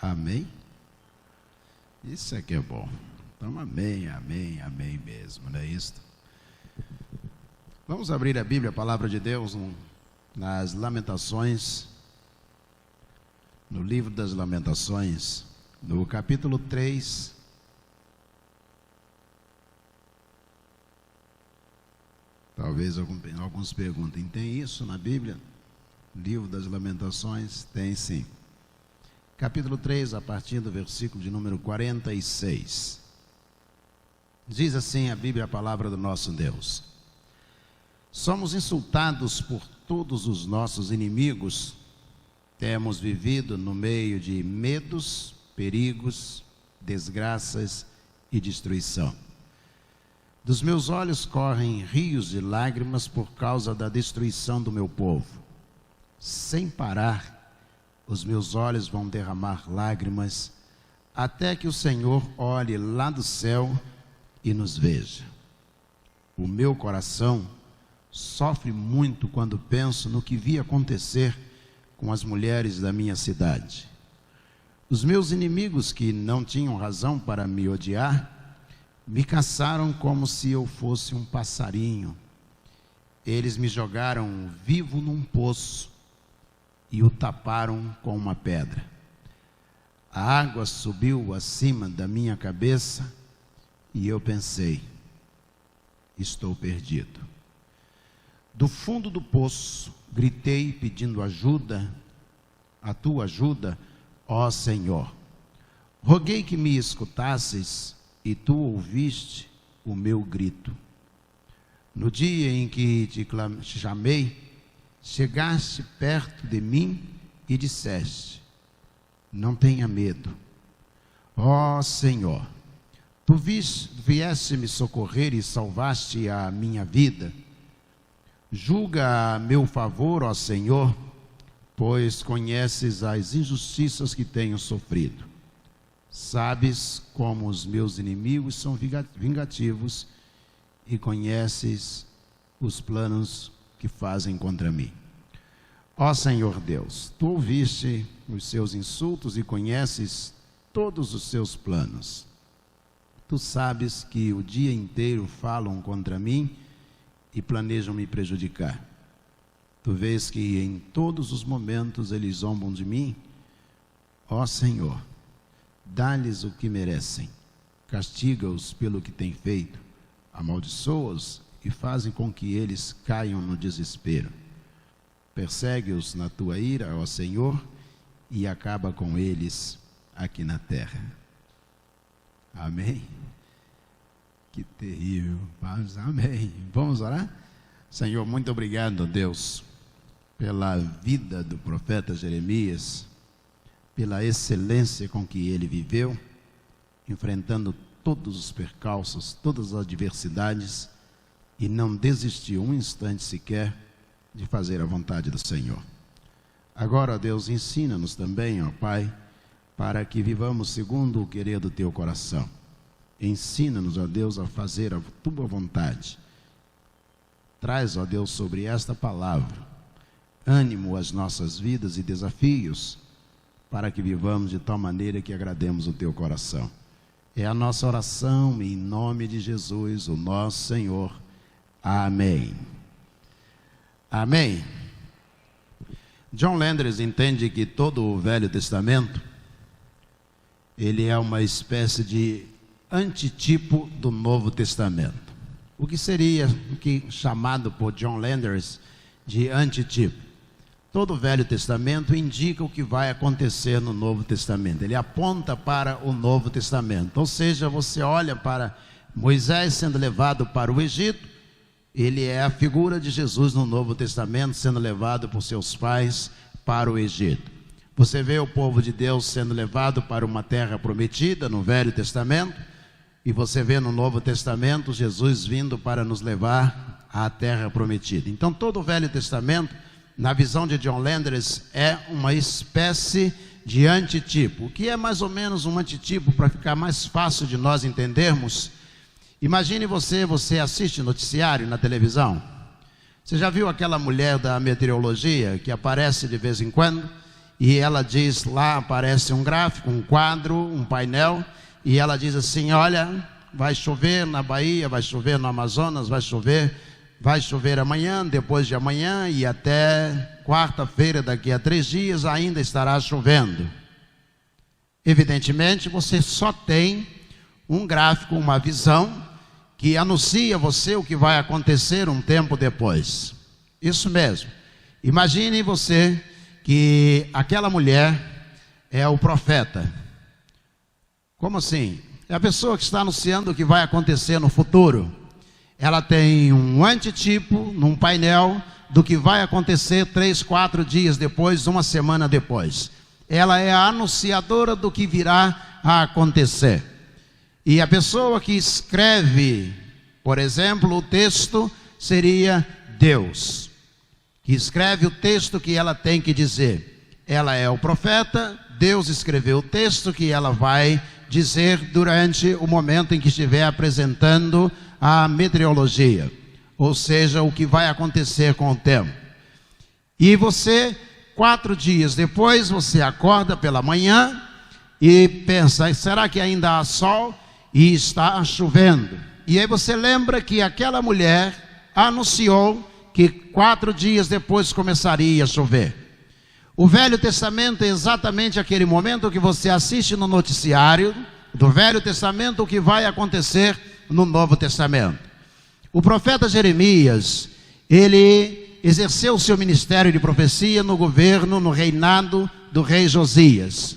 Amém? Isso é que é bom. Então, amém, amém, amém mesmo, não é isso? Vamos abrir a Bíblia, a palavra de Deus, nas Lamentações, no livro das Lamentações, no capítulo 3. Talvez alguns perguntem, tem isso na Bíblia? Livro das Lamentações? Tem sim. Capítulo 3, a partir do versículo de número 46. Diz assim a Bíblia, a palavra do nosso Deus: somos insultados por todos os nossos inimigos, temos vivido no meio de medos, perigos, desgraças e destruição. Dos meus olhos correm rios de lágrimas por causa da destruição do meu povo. Sem parar, os meus olhos vão derramar lágrimas, até que o Senhor olhe lá do céu e nos veja. O meu coração sofre muito quando penso no que vi acontecer com as mulheres da minha cidade. Os meus inimigos, que não tinham razão para me odiar, me caçaram como se eu fosse um passarinho. Eles me jogaram vivo num poço e o taparam com uma pedra. A água subiu acima da minha cabeça e eu pensei: estou perdido. Do fundo do poço gritei pedindo ajuda, a tua ajuda, ó Senhor. Roguei que me escutasses e tu ouviste o meu grito. No dia em que te chamei, chegaste perto de mim e disseste: não tenha medo. Ó Senhor, tu vieste me socorrer e salvaste a minha vida. Julga a meu favor, ó Senhor, pois conheces as injustiças que tenho sofrido. Sabes como os meus inimigos são vingativos e conheces os planos que fazem contra mim. Ó Senhor Deus, tu ouviste os seus insultos e conheces todos os seus planos. Tu sabes que o dia inteiro falam contra mim e planejam me prejudicar. Tu vês que em todos os momentos eles zombam de mim. Ó Senhor, dá-lhes o que merecem, castiga-os pelo que têm feito, amaldiçoa-os e fazem com que eles caiam no desespero. Persegue-os na tua ira, ó Senhor, e acaba com eles aqui na terra. Amém? Que terrível. Amém. Vamos orar? Senhor, muito obrigado, Deus, pela vida do profeta Jeremias, pela excelência com que ele viveu, enfrentando todos os percalços, todas as adversidades, e não desistiu um instante sequer de fazer a vontade do Senhor. Agora, Deus, ensina-nos também, ó Pai, para que vivamos segundo o querer do Teu coração. Ensina-nos, ó Deus, a fazer a Tua vontade. Traz, ó Deus, sobre esta palavra ânimo às nossas vidas e desafios, para que vivamos de tal maneira que agrademos o Teu coração. É a nossa oração em nome de Jesus, o nosso Senhor. Amém. Amém. John Landers entende que todo o Velho Testamento, ele é uma espécie de antitipo do Novo Testamento. O que seria chamado por John Landers de antitipo? Todo o Velho Testamento indica o que vai acontecer no Novo Testamento. Ele aponta para o Novo Testamento. Ou seja, você olha para Moisés sendo levado para o Egito, ele é a figura de Jesus no Novo Testamento, sendo levado por seus pais para o Egito. Você vê o povo de Deus sendo levado para uma terra prometida no Velho Testamento, e você vê no Novo Testamento Jesus vindo para nos levar à terra prometida. Então todo o Velho Testamento, na visão de John Landers, é uma espécie de antitipo. O que é mais ou menos um antitipo, para ficar mais fácil de nós entendermos? Imagine você assiste noticiário na televisão. Você já viu aquela mulher da meteorologia que aparece de vez em quando e ela diz, lá aparece um gráfico, um quadro, um painel, e ela diz assim, olha, vai chover na Bahia, vai chover no Amazonas, vai chover amanhã, depois de amanhã, e até quarta-feira, daqui a 3 dias, ainda estará chovendo. Evidentemente, você só tem um gráfico, uma visão, que anuncia a você o que vai acontecer um tempo depois. Isso mesmo. Imagine você que aquela mulher é o profeta. Como assim? É a pessoa que está anunciando o que vai acontecer no futuro. Ela tem um antitipo num painel do que vai acontecer 3, 4 dias depois, uma semana depois. Ela é a anunciadora do que virá a acontecer. E a pessoa que escreve, por exemplo, o texto seria Deus, que escreve o texto que ela tem que dizer. Ela é o profeta, Deus escreveu o texto que ela vai dizer durante o momento em que estiver apresentando a meteorologia, ou seja, o que vai acontecer com o tempo. E você, 4 dias depois, você acorda pela manhã e pensa, será que ainda há sol? E está chovendo. E aí você lembra que aquela mulher anunciou que 4 dias depois começaria a chover. O Velho Testamento é exatamente aquele momento que você assiste no noticiário do Velho Testamento, o que vai acontecer no Novo Testamento. O profeta Jeremias, ele exerceu o seu ministério de profecia no governo, no reinado do rei Josias.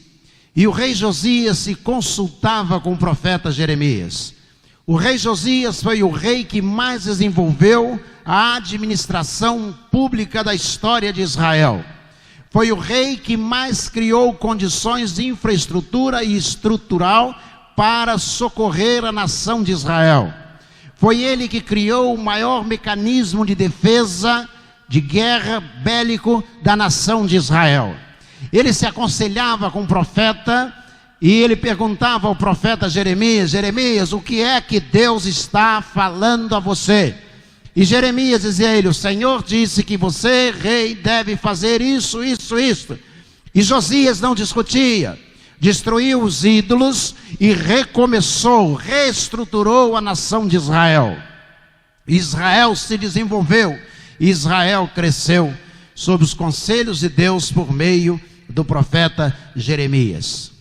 E o rei Josias se consultava com o profeta Jeremias. O rei Josias foi o rei que mais desenvolveu a administração pública da história de Israel. Foi o rei que mais criou condições de infraestrutura e estrutural para socorrer a nação de Israel. Foi ele que criou o maior mecanismo de defesa, de guerra bélico da nação de Israel. Ele se aconselhava com o profeta e ele perguntava ao profeta Jeremias, Jeremias, o que é que Deus está falando a você? E Jeremias dizia a ele, o Senhor disse que você, rei, deve fazer isso, isso, isso. E Josias não discutia, destruiu os ídolos e recomeçou, reestruturou a nação de Israel. Israel se desenvolveu, Israel cresceu sob os conselhos de Deus por meio do profeta Jeremias.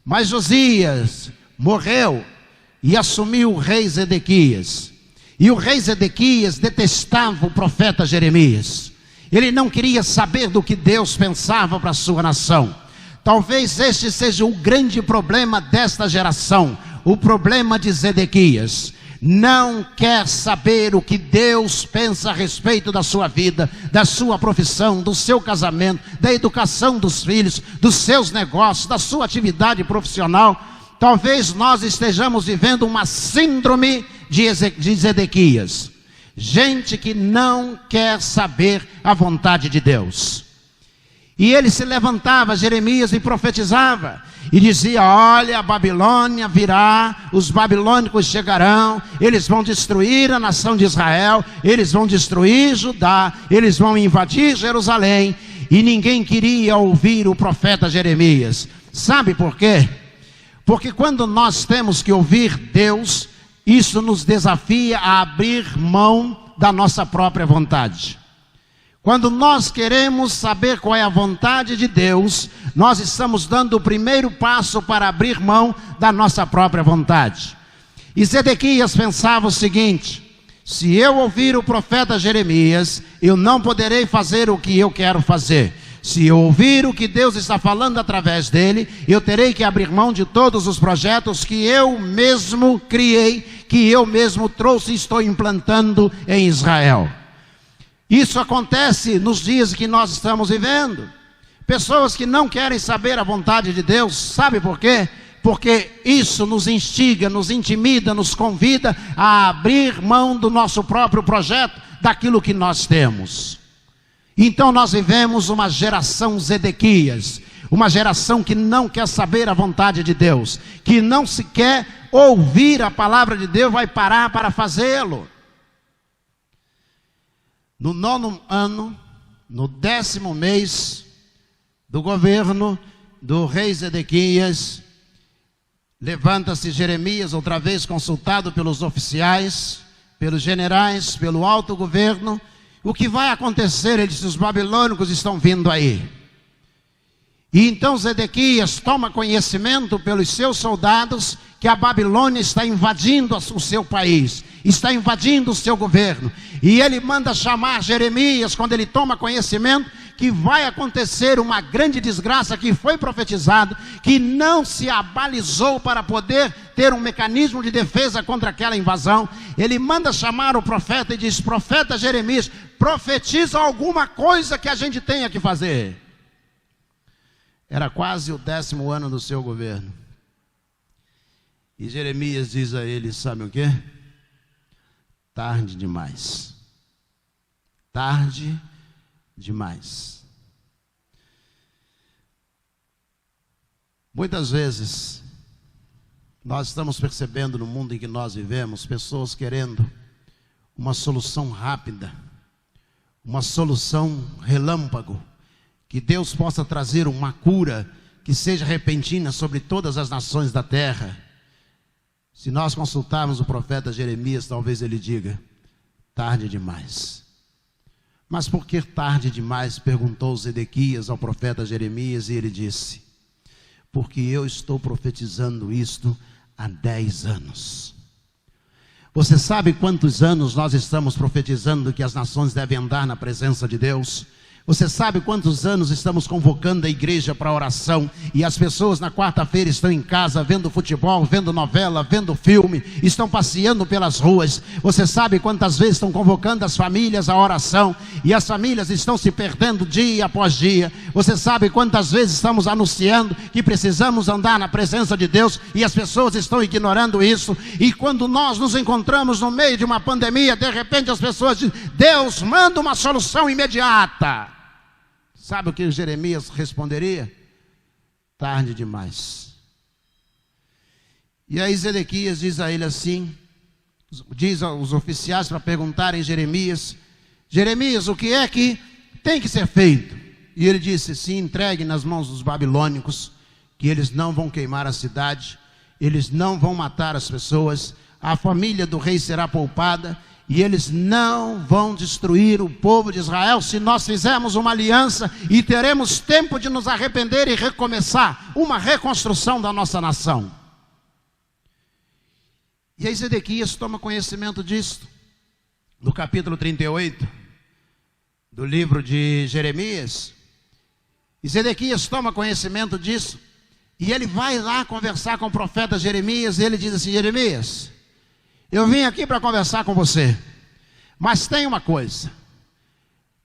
Mas Josias morreu e assumiu o rei Zedequias. E o rei Zedequias detestava o profeta Jeremias. Ele não queria saber do que Deus pensava para a sua nação. Talvez este seja o grande problema desta geração, o problema de Zedequias. Não quer saber o que Deus pensa a respeito da sua vida, da sua profissão, do seu casamento, da educação dos filhos, dos seus negócios, da sua atividade profissional. Talvez nós estejamos vivendo uma síndrome de Zedequias. Gente que não quer saber a vontade de Deus. E ele se levantava, Jeremias, e profetizava. E dizia, olha, a Babilônia virá, os babilônicos chegarão, eles vão destruir a nação de Israel, eles vão destruir Judá, eles vão invadir Jerusalém. E ninguém queria ouvir o profeta Jeremias. Sabe por quê? Porque quando nós temos que ouvir Deus, isso nos desafia a abrir mão da nossa própria vontade. Quando nós queremos saber qual é a vontade de Deus, nós estamos dando o primeiro passo para abrir mão da nossa própria vontade. E Zedequias pensava o seguinte, se eu ouvir o profeta Jeremias, eu não poderei fazer o que eu quero fazer. Se eu ouvir o que Deus está falando através dele, eu terei que abrir mão de todos os projetos que eu mesmo criei, que eu mesmo trouxe e estou implantando em Israel. Isso acontece nos dias que nós estamos vivendo. Pessoas que não querem saber a vontade de Deus, sabe por quê? Porque isso nos instiga, nos intimida, nos convida a abrir mão do nosso próprio projeto, daquilo que nós temos. Então nós vivemos uma geração Zedequias, uma geração que não quer saber a vontade de Deus, que não se quer ouvir a palavra de Deus, vai parar para fazê-lo. No 9º ano, no 10º mês do governo do rei Zedequias, levanta-se Jeremias, outra vez consultado pelos oficiais, pelos generais, pelo alto governo. O que vai acontecer? Ele disse: os babilônicos estão vindo aí. E então Zedequias toma conhecimento pelos seus soldados que a Babilônia está invadindo o seu país, está invadindo o seu governo. E ele manda chamar Jeremias, quando ele toma conhecimento que vai acontecer uma grande desgraça que foi profetizado, que não se abalizou para poder ter um mecanismo de defesa contra aquela invasão. Ele manda chamar o profeta e diz: profeta Jeremias, profetiza alguma coisa que a gente tenha que fazer. Era quase o 10º ano do seu governo. E Jeremias diz a ele: sabe o quê? Tarde demais. Tarde demais. Muitas vezes nós estamos percebendo no mundo em que nós vivemos pessoas querendo uma solução rápida, uma solução relâmpago, que Deus possa trazer uma cura que seja repentina sobre todas as nações da terra. Se nós consultarmos o profeta Jeremias, talvez ele diga: tarde demais. Mas por que tarde demais? Perguntou Zedequias ao profeta Jeremias, e ele disse: porque eu estou profetizando isto há 10 anos. Você sabe quantos anos nós estamos profetizando que as nações devem andar na presença de Deus? Você sabe quantos anos estamos convocando a igreja para oração, e as pessoas na quarta-feira estão em casa vendo futebol, vendo novela, vendo filme, estão passeando pelas ruas? Você sabe quantas vezes estão convocando as famílias à oração, e as famílias estão se perdendo dia após dia? Você sabe quantas vezes estamos anunciando que precisamos andar na presença de Deus, e as pessoas estão ignorando isso? E quando nós nos encontramos no meio de uma pandemia, de repente as pessoas dizem: Deus manda uma solução imediata. Sabe o que Jeremias responderia? Tarde demais. E aí Zedequias diz a ele assim, diz aos oficiais para perguntarem a Jeremias: Jeremias, o que é que tem que ser feito? E ele disse: se entregue nas mãos dos babilônicos, que eles não vão queimar a cidade, eles não vão matar as pessoas, a família do rei será poupada, e eles não vão destruir o povo de Israel, se nós fizermos uma aliança, e teremos tempo de nos arrepender e recomeçar uma reconstrução da nossa nação. E aí Zedequias toma conhecimento disto, no capítulo 38 do livro de Jeremias. E Zedequias toma conhecimento disso, e ele vai lá conversar com o profeta Jeremias, e ele diz assim: Jeremias, eu vim aqui para conversar com você, mas tem uma coisa: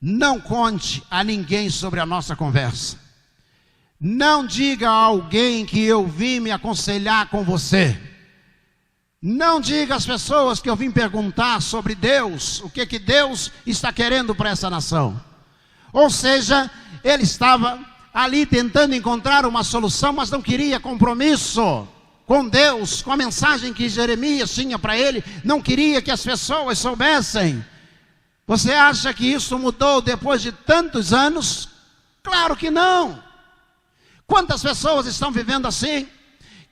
não conte a ninguém sobre a nossa conversa. Não diga a alguém que eu vim me aconselhar com você. Não diga às pessoas que eu vim perguntar sobre Deus, o que Deus está querendo para essa nação. Ou seja, ele estava ali tentando encontrar uma solução, mas não queria compromisso com Deus, com a mensagem que Jeremias tinha para ele. Não queria que as pessoas soubessem. Você acha que isso mudou depois de tantos anos? Claro que não. Quantas pessoas estão vivendo assim?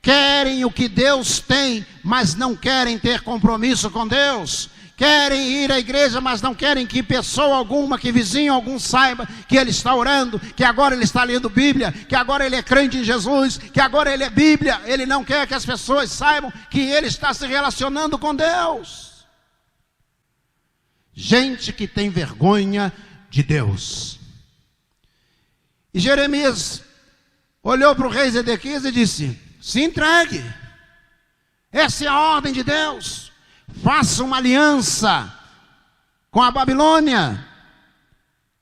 Querem o que Deus tem, mas não querem ter compromisso com Deus. Querem ir à igreja, mas não querem que pessoa alguma, que vizinho algum saiba que ele está orando, que agora ele está lendo Bíblia, que agora ele é crente em Jesus, que agora ele é Bíblia. Ele não quer que as pessoas saibam que ele está se relacionando com Deus. Gente que tem vergonha de Deus. E Jeremias olhou para o rei Zedequias e disse: se entregue. Essa é a ordem de Deus. Faça uma aliança com a Babilônia,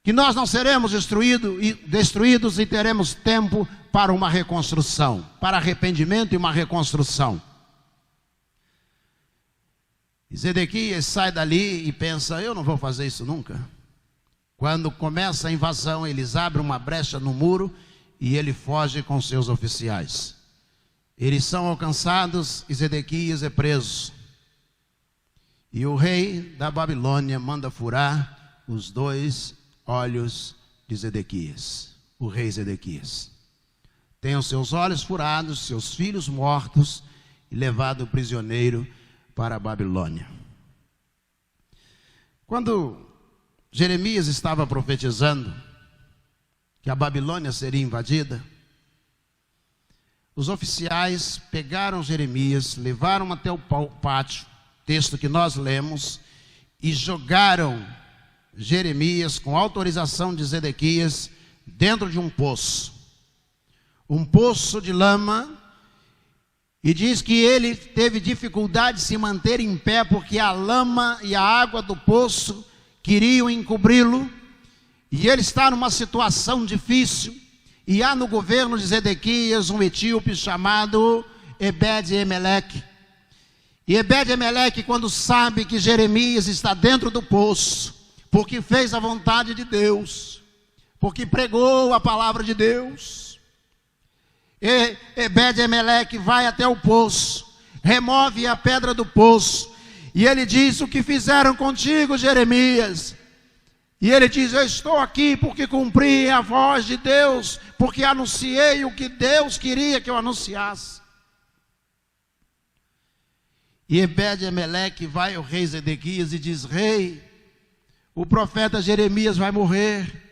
que nós não seremos destruídos e teremos tempo para uma reconstrução, para arrependimento e uma reconstrução. E Zedequias sai dali e pensa: eu não vou fazer isso nunca. Quando começa a invasão, eles abrem uma brecha no muro e ele foge com seus oficiais. Eles são alcançados e Zedequias é preso. E o rei da Babilônia manda furar os 2 olhos de Zedequias. o rei Zedequias. Tem os seus olhos furados, seus filhos mortos e levado prisioneiro para a Babilônia. Quando Jeremias estava profetizando que a Babilônia seria invadida, os oficiais pegaram Jeremias, levaram até o pátio, texto que nós lemos, e jogaram Jeremias, com autorização de Zedequias, dentro de um poço de lama, e diz que ele teve dificuldade de se manter em pé, porque a lama e a água do poço queriam encobri-lo, e ele está numa situação difícil. E há no governo de Zedequias um etíope chamado Ebed-Meleque. E Ebed-Meleque, quando sabe que Jeremias está dentro do poço, porque fez a vontade de Deus, porque pregou a palavra de Deus, Ebed-Meleque vai até o poço, remove a pedra do poço, e ele diz: o que fizeram contigo, Jeremias? E ele diz: eu estou aqui porque cumpri a voz de Deus, porque anunciei o que Deus queria que eu anunciasse. E Ebed-Meleque vai ao rei Zedequias e diz: rei, o profeta Jeremias vai morrer,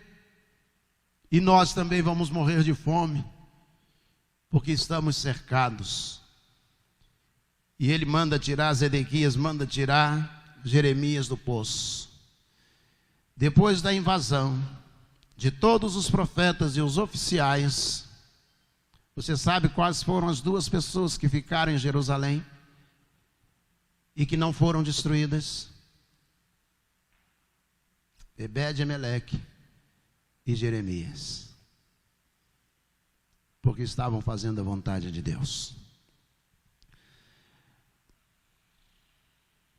e nós também vamos morrer de fome, porque estamos cercados. E ele manda tirar, Zedequias manda tirar Jeremias do poço. Depois da invasão de todos os profetas e os oficiais, você sabe quais foram as duas pessoas que ficaram em Jerusalém e que não foram destruídas? Ebed-Meleque e Jeremias, porque estavam fazendo a vontade de Deus.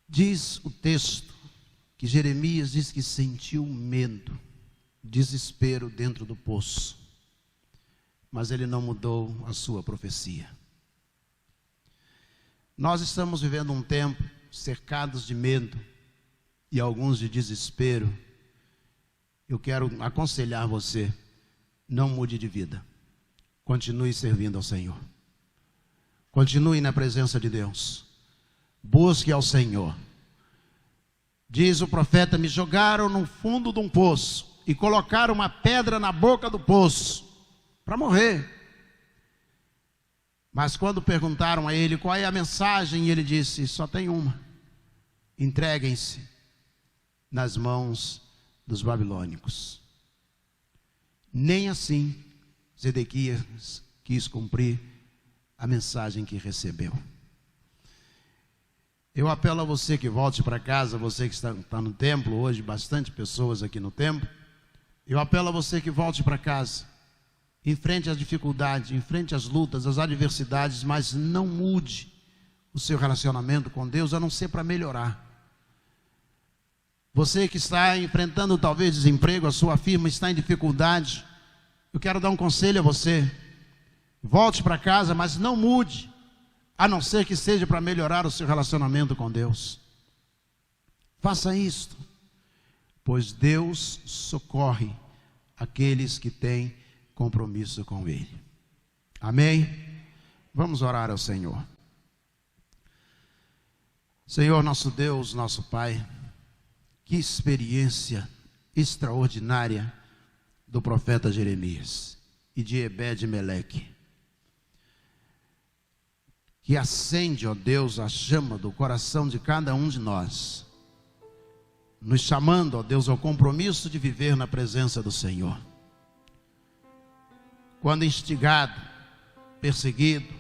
Diz o texto que Jeremias diz que sentiu medo, desespero dentro do poço, mas ele não mudou a sua profecia. Nós estamos vivendo um tempo cercados de medo e alguns de desespero. Eu quero aconselhar você: não mude de vida, continue servindo ao Senhor, continue na presença de Deus, busque ao Senhor. Diz o profeta: me jogaram no fundo de um poço e colocaram uma pedra na boca do poço para morrer. Mas quando perguntaram a ele qual é a mensagem, ele disse: só tem uma: entreguem-se nas mãos dos babilônicos. Nem assim Zedequias quis cumprir a mensagem que recebeu. Eu apelo a você que volte para casa, você que está no templo hoje, bastante pessoas aqui no templo. Eu apelo a você que volte para casa, enfrente as dificuldades, enfrente as lutas, as adversidades, mas não mude o seu relacionamento com Deus, a não ser para melhorar. Você que está enfrentando talvez desemprego, a sua firma está em dificuldade, eu quero dar um conselho a você: volte para casa, mas não mude, a não ser que seja para melhorar o seu relacionamento com Deus. Faça isto, pois Deus socorre aqueles que têm compromisso com Ele. Amém? Vamos orar ao Senhor. Senhor, nosso Deus, nosso Pai, que experiência extraordinária do profeta Jeremias e de Ebed-Meleque, que acende, ó Deus, a chama do coração de cada um de nós, nos chamando, ó Deus, ao compromisso de viver na presença do Senhor. Quando instigado, perseguido,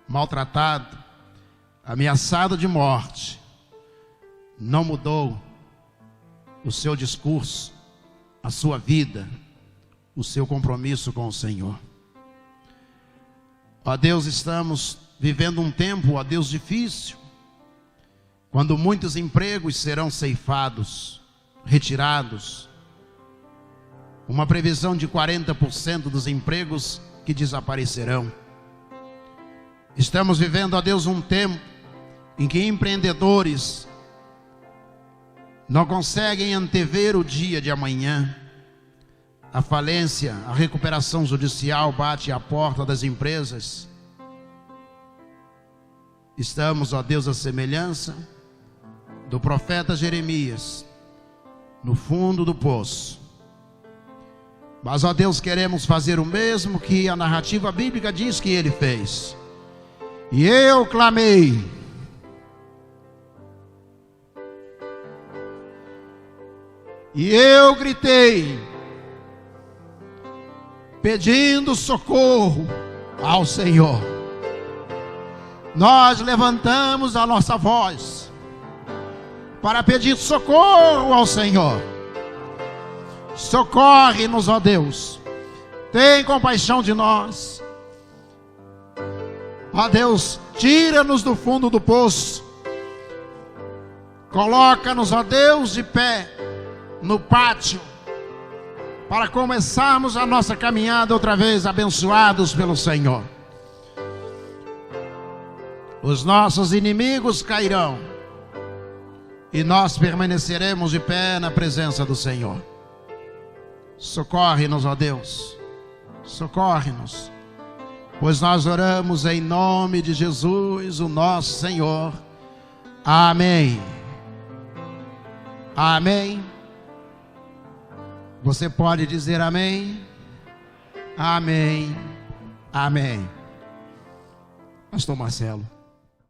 maltratado, ameaçado de morte, não mudou o seu discurso, a sua vida, o seu compromisso com o Senhor. Ó Deus, estamos vivendo um tempo, ó Deus, difícil, quando muitos empregos serão ceifados, retirados, uma previsão de 40% dos empregos que desaparecerão. Estamos vivendo, ó Deus, um tempo em que empreendedores não conseguem antever o dia de amanhã, A falência, a recuperação judicial bate à porta das empresas. Estamos, ó Deus, à semelhança do profeta Jeremias, no fundo do poço. Mas, ó Deus, queremos fazer o mesmo que a narrativa bíblica diz que ele fez. E eu clamei, e eu gritei, pedindo socorro ao Senhor. Nós levantamos a nossa voz para pedir socorro ao Senhor. Socorre-nos, ó Deus. Tem compaixão de nós. Ó Deus, tira-nos do fundo do poço. Coloca-nos, ó Deus, de pé no pátio, para começarmos a nossa caminhada outra vez, abençoados pelo Senhor. Os nossos inimigos cairão e nós permaneceremos de pé na presença do Senhor. Socorre-nos, ó Deus, socorre-nos, pois nós oramos em nome de Jesus, o nosso Senhor. Amém. Amém. Você pode dizer amém? Amém. Amém. Pastor Marcelo.